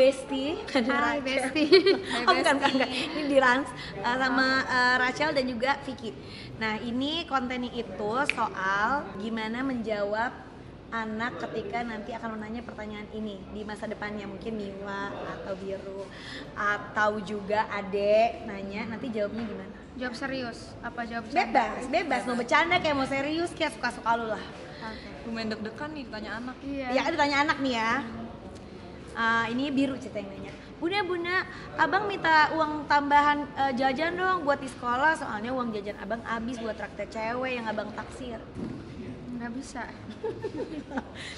Besti. Hai Besti. Oh, bukan. Ini di Rans sama Rachel dan juga Vicky. Nah, ini kontennya itu soal gimana menjawab anak ketika nanti akan menanya pertanyaan ini di masa depannya, mungkin Miwa atau Biru atau juga Ade nanya, nanti jawabnya gimana? Jawab serius apa jawab bercanda? Bebas mau bercanda kayak mau serius kayak suka-suka lu lah. Lumayan deg-degan nih ditanya anak. Iya. Ya, ditanya anak nih ya. Ini Biru cerita yang nanya. Bunda, abang minta uang tambahan jajan dong buat di sekolah, soalnya uang jajan abang habis buat traktir cewek yang abang taksir. Nggak bisa.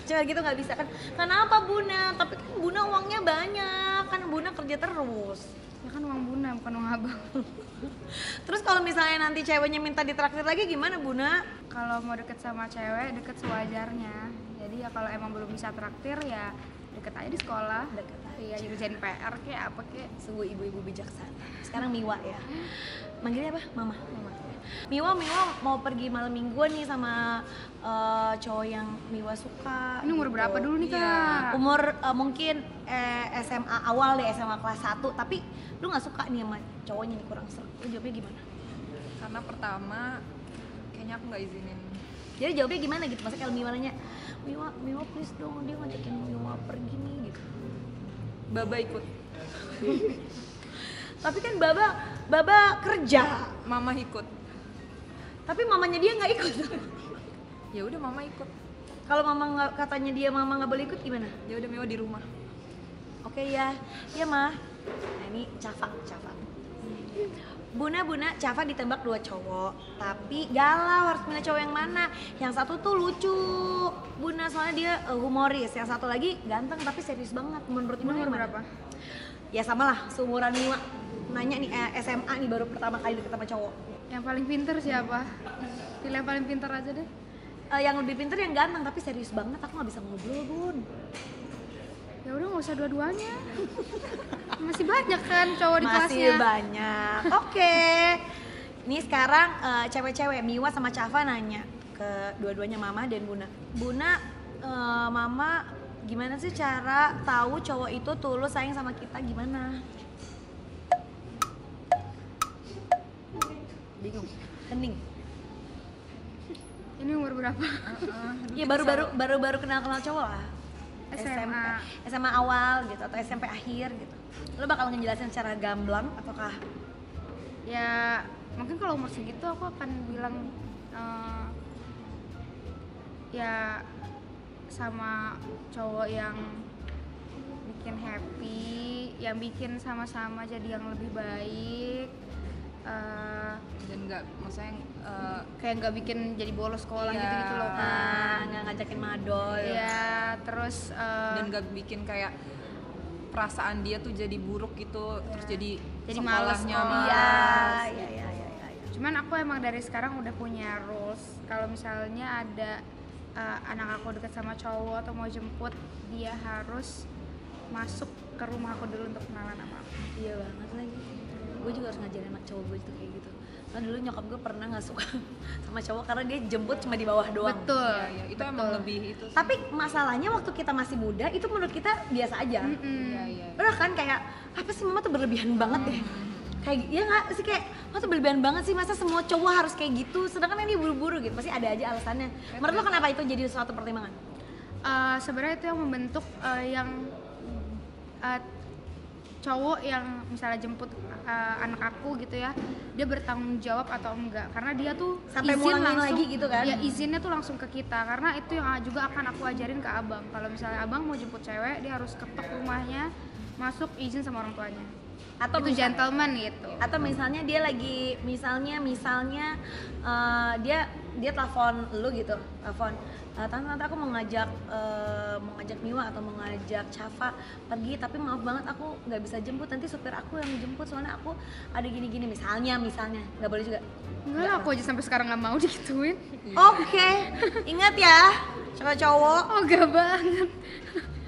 Coba gitu nggak bisa kan? Kenapa Bunda? Tapi kan Bunda uangnya banyak, kan Bunda kerja terus. Ya kan uang Bunda bukan uang abang. Terus kalau misalnya nanti ceweknya minta ditraktir lagi gimana Bunda? Kalau mau deket sama cewek, deket sewajarnya. Jadi ya kalau emang belum bisa traktir ya deket aja di sekolah. Deket aja. Iya, ngerjain PR kayak apa kayak. Sungguh ibu-ibu bijaksana. Sekarang Miwa ya. Manggilnya apa? Mama. Miwa mau pergi malam mingguan nih sama cowok yang Miwa suka. Ini umur gitu. berapa dulu nih Kak? Umur mungkin SMA awal deh, SMA kelas 1. Tapi lu gak suka nih sama cowoknya nih, kurang seru. Lu jawabnya gimana? Karena pertama kayaknya aku nggak izinin. Jadi jawabnya gimana gitu? Maksudnya kalau Miwa nanya, Miwa please dong, dia ngajakin Miwa pergi nih gitu. Baba ikut. Tapi kan Baba kerja. Mama ikut. Tapi mamanya dia nggak ikut. Ya udah mama ikut. Kalau mama nggak, katanya dia mama nggak boleh ikut gimana? Ya udah Miwa di rumah. Oke ya mah. Nah ini Cafa. Buna, Cafa ditembak 2 cowok, tapi galau harus milih cowok yang mana. Yang satu tuh lucu, Buna, soalnya dia humoris. Yang satu lagi ganteng tapi serius banget. Menurut Buna Umur yang mana? berapa? Ya sama lah, seumuran Miwa. Nanya nih SMA nih baru pertama kali deket sama cowok. Yang paling pinter siapa? Pilih yang paling pinter aja deh. Yang lebih pinter yang ganteng tapi serius banget, aku nggak bisa ngobrol Bun. Ya udah nggak usah dua-duanya. Masih banyak kan cowok di kelasnya. Masih banyak. Oke. Ini sekarang cewek-cewek Miwa sama Cafa nanya ke dua-duanya Mama dan Buna, Mama gimana sih cara tahu cowok itu tulus sayang sama kita, gimana? Bingung, hening. Ini umur berapa? Iya baru kenal cowok lah. SMA awal gitu atau SMP akhir gitu. Lo bakal ngejelasin secara gamblang ataukah? Ya mungkin kalau umur segitu aku akan bilang ya sama cowok yang bikin happy, yang bikin sama-sama jadi yang lebih baik. Dan nggak, maksudnya Kayak nggak bikin jadi bolos sekolah Iya. gitu loh kan. Nggak ngajakin madol. Iya, terus dan nggak bikin kayak perasaan dia tuh jadi buruk gitu, terus jadi malas sekolahnya sekolah. Iya. Cuman aku emang dari sekarang udah punya rules. Kalau misalnya ada anak aku deket sama cowok atau mau jemput, dia harus masuk ke rumah aku dulu untuk kenalan sama aku. Iya banget lagi. Gue juga harus ngajarin anak cowok gue itu kayak gitu. Karena dulu nyokap gue pernah nggak suka sama cowok karena dia jemput cuma di bawah doang. Betul. Iya, itu emang lebih itu sih. Tapi masalahnya waktu kita masih muda itu menurut kita biasa aja. Iya. Bener kan, kayak apa sih mama tuh berlebihan banget deh. Kayak ya nggak sih, kayak mama tuh berlebihan banget sih, masa semua cowok harus kayak gitu. Sedangkan ini buru-buru gitu, pasti ada aja alasannya. Menurut lo kenapa itu jadi suatu pertimbangan? Sebenarnya itu yang membentuk cowok yang misalnya jemput anak aku gitu ya, dia bertanggung jawab atau enggak, karena dia tuh Sampai mulangin lagi gitu kan? Ya izinnya tuh langsung ke kita, karena itu yang juga akan aku ajarin ke abang. Kalau misalnya abang mau jemput cewek, dia harus ketok rumahnya, masuk izin sama orang tuanya. Atau itu gentleman gitu. Atau misalnya dia lagi misalnya dia telepon lu gitu, tante aku mau ngajak Miwa atau mau ngajak Cafa pergi, tapi maaf banget aku nggak bisa jemput, nanti supir aku yang jemput soalnya aku ada gini misalnya nggak boleh juga. Enggak lah, aku aja sampai sekarang nggak mau digituin. Oke. Ingat ya cowok. Oh gak banget.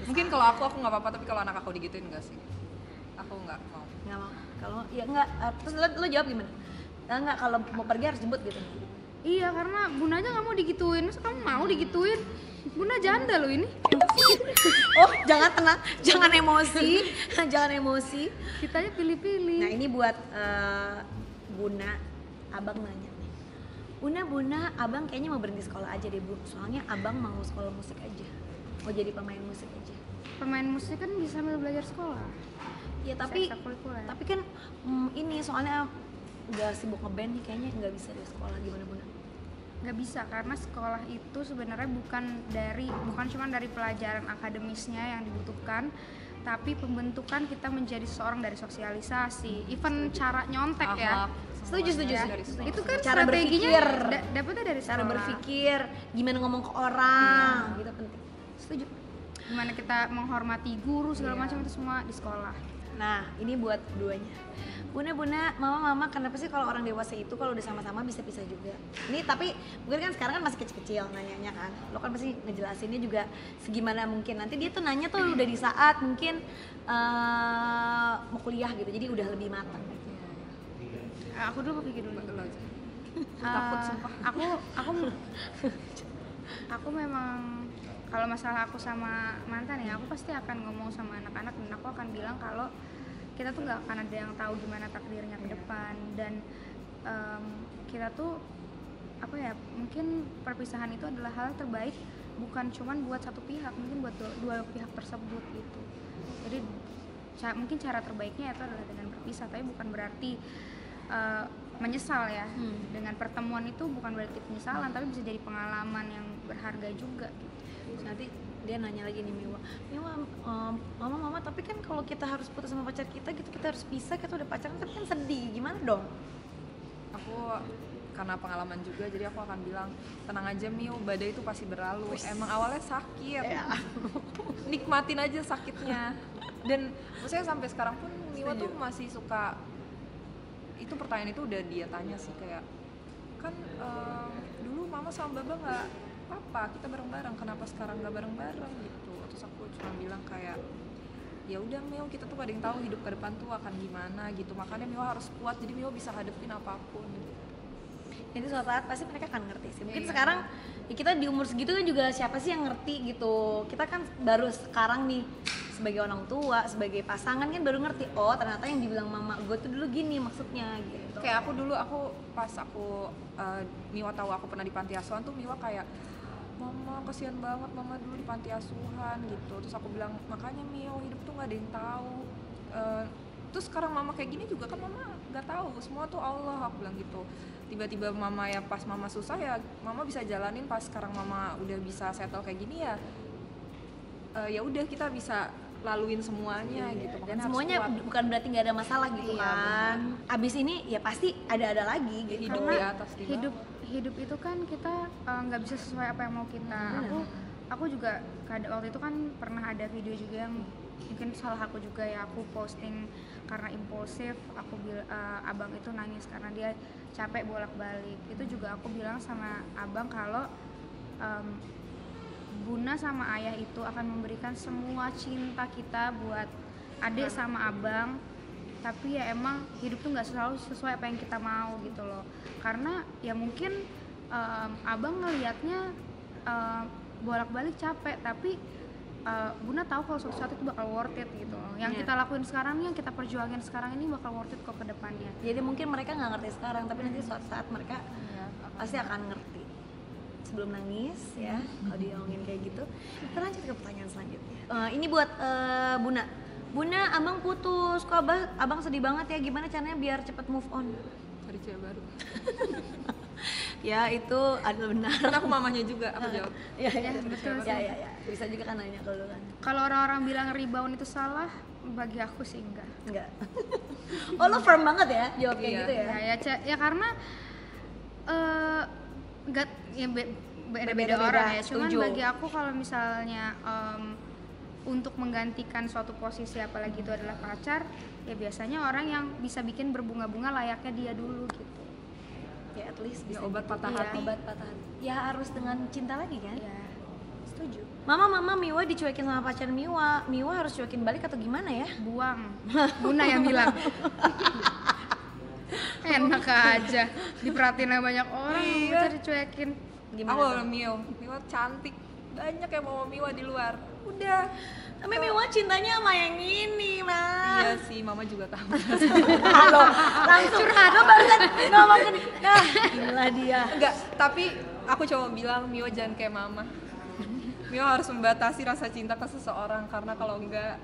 Mungkin kalau aku nggak apa-apa, tapi kalau anak aku digituin enggak sih. Aku nggak mau. Nggak mau. Kalau ya nggak, terus lo jawab gimana? Nggak, kalau mau pergi harus jemput gitu. Iya, karena Bunda aja nggak mau digituin, masa kamu mau digituin? Bunda janda loh ini. Oh, jangan tenang, jangan emosi, jangan emosi. Kita aja pilih-pilih. Nah, ini buat Buna, Abang nanya nih. Buna, Abang kayaknya mau berhenti sekolah aja deh, Bu. Soalnya Abang mau sekolah musik aja. Mau jadi pemain musik aja. Pemain musik kan bisa sambil belajar sekolah. Ya tapi Ekstrakurikuler. kan ini soalnya udah sibuk ngeband nih, kayaknya nggak bisa deh sekolah. Gimana Buna? Nggak bisa, karena sekolah itu sebenarnya bukan cuma dari pelajaran akademisnya yang dibutuhkan, tapi pembentukan kita menjadi seorang dari sosialisasi, even cara nyontek ya. Akhlak, Setuju, semuanya setuju. dari sekolah. Itu kan Cara strateginya berpikir. dapetnya dari Cara sekolah. berpikir, gimana ngomong ke orang, gitu penting. Setuju. Gimana kita menghormati guru segala Iya. macam itu semua di sekolah. Nah, ini buat duanya. Buna, mama, kenapa sih kalau orang dewasa itu kalau udah sama-sama bisa pisah juga? Ini tapi mungkin kan sekarang kan masih kecil-kecil nanyanya kan. Lo kan pasti ngejelasinnya juga segimana mungkin. Nanti dia tuh nanya tuh udah di saat mungkin mau kuliah gitu. Jadi udah lebih matang. Aku dulu pikir dulu. Betul aja. Takut sumpah. Aku memang kalau masalah aku sama mantan ya, aku pasti akan ngomong sama anak-anak dan aku akan bilang kalau kita tuh nggak akan ada yang tahu gimana takdirnya ke depan, dan kita tuh apa ya, mungkin perpisahan itu adalah hal terbaik bukan cuman buat satu pihak, mungkin buat dua pihak tersebut gitu. Jadi mungkin cara terbaiknya itu adalah dengan berpisah, tapi bukan berarti menyesal ya. Dengan pertemuan itu bukan berarti penyesalan, tapi bisa jadi pengalaman yang berharga juga gitu. Nanti dia nanya lagi nih Miwa, mama tapi kan kalau kita harus putus sama pacar kita gitu, kita harus pisah, kita udah pacaran tapi kan sedih, gimana dong? Aku karena pengalaman juga, jadi aku akan bilang tenang aja Mio, badai itu pasti berlalu. Emang awalnya sakit, nikmatin aja sakitnya. Dan maksudnya sampai sekarang pun Mio tuh masih suka, itu pertanyaan itu udah dia tanya sih, kayak kan dulu mama sama baba nggak apa, kita bareng-bareng, kenapa sekarang nggak bareng-bareng gitu. Terus aku cuma bilang kayak ya udah Mio, kita tuh gak ada yang tahu hidup ke depan tuh akan gimana gitu, makanya Mio harus kuat, jadi Mio bisa hadepin apapun gitu. Jadi suatu saat pasti mereka akan ngerti sih. Mungkin sekarang ya kita di umur segitu kan juga siapa sih yang ngerti gitu. Kita kan baru sekarang nih sebagai orang tua, sebagai pasangan kan baru ngerti, oh ternyata yang dibilang mama gue tuh dulu gini maksudnya gitu. Kayak aku dulu, pas aku Miwa tahu aku pernah di panti asuhan tuh, Miwa kayak mama kasihan banget mama dulu di panti asuhan gitu. Terus aku bilang makanya Mio, hidup tuh nggak ada yang tahu. Terus sekarang mama kayak gini juga kan mama nggak tahu, semua tuh Allah, aku bilang gitu. Tiba-tiba mama ya pas mama susah ya mama bisa jalanin, pas sekarang mama udah bisa settle kayak gini ya ya udah kita bisa laluin semuanya gitu. Dan Makanya semuanya harus kuat. bukan berarti nggak ada masalah gitu kan. Abis ini ya pasti ada lagi gitu. Hidup di atas di bawah. hidup itu kan kita nggak bisa sesuai apa yang mau kita. Aku juga waktu itu kan pernah ada video juga yang mungkin salah aku juga ya, aku posting karena impulsif. Abang itu nangis karena dia capek bolak-balik. Itu juga aku bilang sama abang kalau Bunda sama ayah itu akan memberikan semua cinta kita buat adik sama abang, tapi ya emang hidup tuh nggak selalu sesuai apa yang kita mau gitu loh. Karena ya mungkin abang ngelihatnya bolak-balik capek, tapi Bunda tahu kalau suatu saat itu bakal worth it gitu loh. Yang kita lakuin sekarang, yang kita perjuangin sekarang ini bakal worth it kok ke depannya. Jadi mungkin mereka nggak ngerti sekarang, tapi nanti suatu saat mereka pasti akan ngerti. Sebelum nangis ya, kalau diomongin kayak gitu. Kita lanjut ke pertanyaan selanjutnya. Ini buat Bunda, abang putus, kok abang sedih banget ya, gimana caranya biar cepet move on? Cari cewek baru. Ya itu adalah benar. Karena aku mamanya juga, aku jawab. Ya, betul sih. ya. Bisa juga kan nanya ke lu kan. Kalau orang-orang bilang rebound itu salah, bagi aku sih enggak. Oh lo firm banget ya jawab kayak Iya. gitu ya? Ya karena enggak ya beda-beda Berbeda-beda, orang ya. Cuman setuju. bagi aku kalau misalnya untuk menggantikan suatu posisi, apalagi itu adalah pacar, ya biasanya orang yang bisa bikin berbunga-bunga layaknya dia dulu gitu. Ya at least bisa Ya, obat gitu. patah Iya, hati. obat patah hati. Ya harus dengan cinta lagi kan? Ya. Setuju. Mama Miwa dicuekin sama pacar Miwa harus cuekin balik atau gimana ya? Buang. Bunda yang bilang. Enak aja, diperhatiin sama banyak orang, Iya. bisa dicuekin. Gimana? Aku tuh? Mio cantik, banyak yang mau Miwa di luar. Udah. Tapi Miwa cintanya sama yang ini, Mas. Iya sih, mama juga tahu. Halo, langsung curhat. Lo barusan ngomong gini. Nah, inilah dia. Enggak, tapi aku cuma bilang Miwa jangan kayak mama. Miwa harus membatasi rasa cinta ke seseorang karena kalau enggak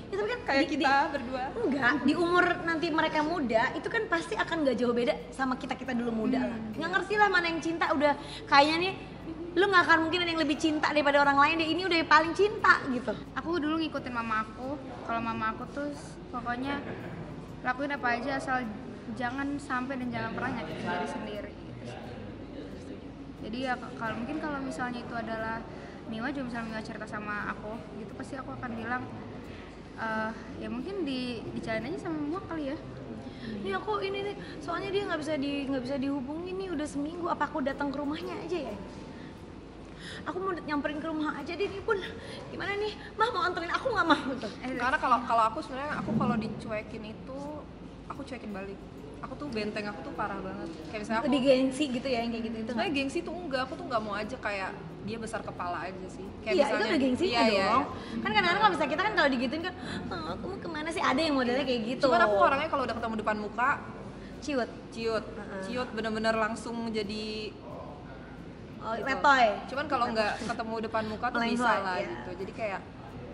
Ya, tapi kan kayak kita berdua. Enggak, di umur nanti mereka muda itu kan pasti akan gak jauh beda sama kita dulu muda lah. Nggak ngerti lah mana yang cinta, udah kayaknya nih lu nggak akan mungkin ada yang lebih cinta daripada orang lain deh, ini udah yang paling cinta gitu. Aku dulu ngikutin mama aku. Kalau mama aku tuh pokoknya lakuin apa aja asal jangan sampai dan jangan pernah nyakitin diri sendiri gitu sih. Jadi ya kalau misalnya itu adalah Miwa, juga misalnya Miwa cerita sama aku gitu, pasti aku akan bilang ya mungkin dicariin aja sama Miwa kali ya. Nih aku ini nih, soalnya dia nggak bisa dihubungin nih udah seminggu. Apa aku datang ke rumahnya aja ya? Aku mau nyamperin ke rumah aja deh, nih pun gimana nih, Mah mau anterin aku nggak mah gitu. Karena kalau aku sebenarnya kalau dicuekin itu aku cuekin balik. Aku tuh benteng aku tuh parah banget. Kayak misalnya aku Lebih gengsi gitu ya, yang kayak gitu itu. sebenarnya gengsi tuh enggak, aku tuh nggak mau aja kayak dia besar kepala aja sih. Kayak Iya, itu udah gengsinya dong. Iya. Kan kadang-kadang kalau misalnya kita kan kalau digituin kan, aku mau kemana sih, ada yang modelnya kayak gitu. Cuman aku orangnya kalau udah ketemu depan muka ciut, ciut bener-bener langsung jadi gitu. letoy. Cuman kalau nggak ketemu depan muka tuh bisa Melengkoi, lah iya. gitu. Jadi kayak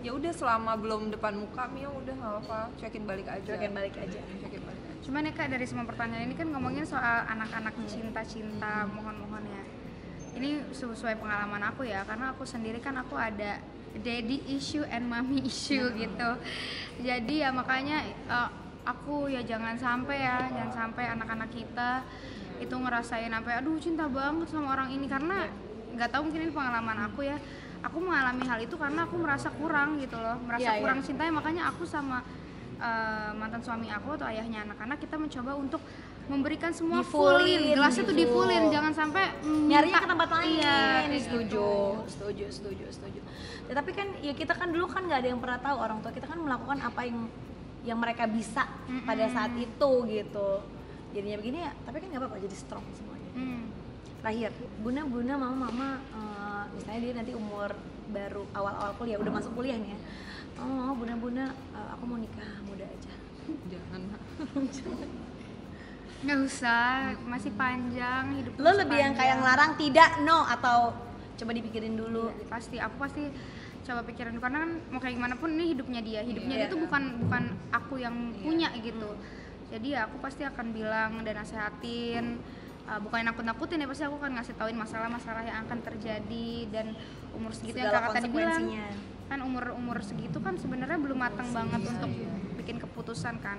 ya udah selama belum depan muka Mio udah nggak apa, cuekin balik aja. Cuekin balik aja. Cuekin balik aja. Cuman ya Kak, dari semua pertanyaan ini kan ngomongin soal anak-anak cinta-cinta, mohon-mohon ya. Ini sesuai pengalaman aku ya, karena aku sendiri kan aku ada daddy issue and mommy issue gitu. Jadi ya makanya aku ya jangan sampai anak-anak kita itu ngerasain sampai aduh cinta banget sama orang ini, karena nggak tahu mungkin ini pengalaman aku ya. Aku mengalami hal itu karena aku merasa kurang gitu loh, merasa kurang cintanya, makanya aku sama mantan suami aku atau ayahnya anak-anak kita mencoba untuk memberikan semua fullin, gelasnya tuh di-fullin, jangan sampai Nyarinya ke tempat lain. Iya, kayak Setuju. Ya, tapi kan ya kita kan dulu kan nggak ada yang pernah tahu, orang tua kita kan melakukan apa yang mereka bisa pada saat itu gitu. Jadinya begini ya, tapi kan nggak apa-apa, jadi strong semuanya. Terakhir, Bunda mama misalnya dia nanti umur baru awal-awal kuliah, udah masuk kuliah nih ya. Oh, Bunda, aku mau nikah muda aja. Jangan. nggak usah, masih panjang hidup. Lo lebih yang kayak ngelarang tidak, no, atau coba dipikirin dulu. Iya, aku pasti coba pikirin, karena kan mau kayak gimana pun ini hidupnya dia tuh bukan aku yang punya gitu. Jadi ya aku pasti akan bilang dan nasehatin, bukan nakut-nakutin ya, pasti aku akan ngasih tauin masalah-masalah yang akan terjadi. Dan umur segitu Segala yang kakak tadi bilang kan umur segitu kan sebenarnya belum matang banget untuk bikin keputusan kan.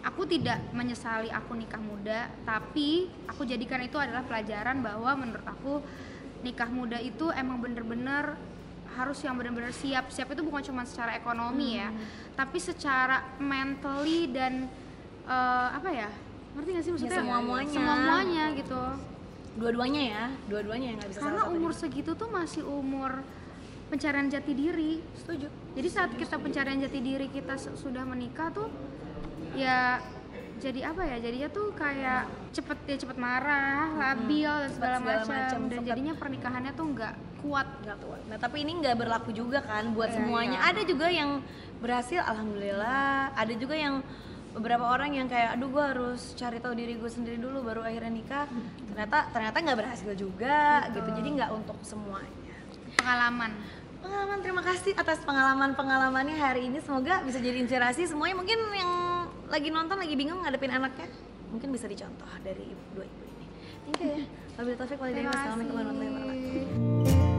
Aku tidak menyesali aku nikah muda, tapi aku jadikan itu adalah pelajaran bahwa menurut aku nikah muda itu emang bener-bener harus yang bener-bener siap itu bukan cuma secara ekonomi ya, tapi secara mentally dan apa ya, ngerti gak sih maksudnya? Semuanya gitu. Dua-duanya yang nggak bisa Karena salah satu umur juga. segitu tuh masih umur pencarian jati diri. Setuju. Jadi saat kita pencarian jati diri kita sudah menikah tuh ya jadi apa ya, jadinya tuh kayak cepet marah, labil dan segala macam, dan jadinya pernikahannya tuh nggak kuat. Nah tapi ini nggak berlaku juga kan buat semuanya. Ada juga yang berhasil, alhamdulillah. Ada juga yang beberapa orang yang kayak aduh gue harus cari tahu diri gue sendiri dulu baru akhirnya nikah. Ternyata nggak berhasil juga gitu. Jadi nggak untuk semuanya. Pengalaman, Terima kasih atas pengalamannya hari ini. Semoga bisa jadi inspirasi semuanya. Mungkin yang lagi nonton lagi bingung ngadepin anaknya, mungkin bisa dicontoh dari dua ibu ini. Thank you ya. Wabillahi taufiq walhidayah. Wassalamualaikum warahmatullahi wabarakatuh.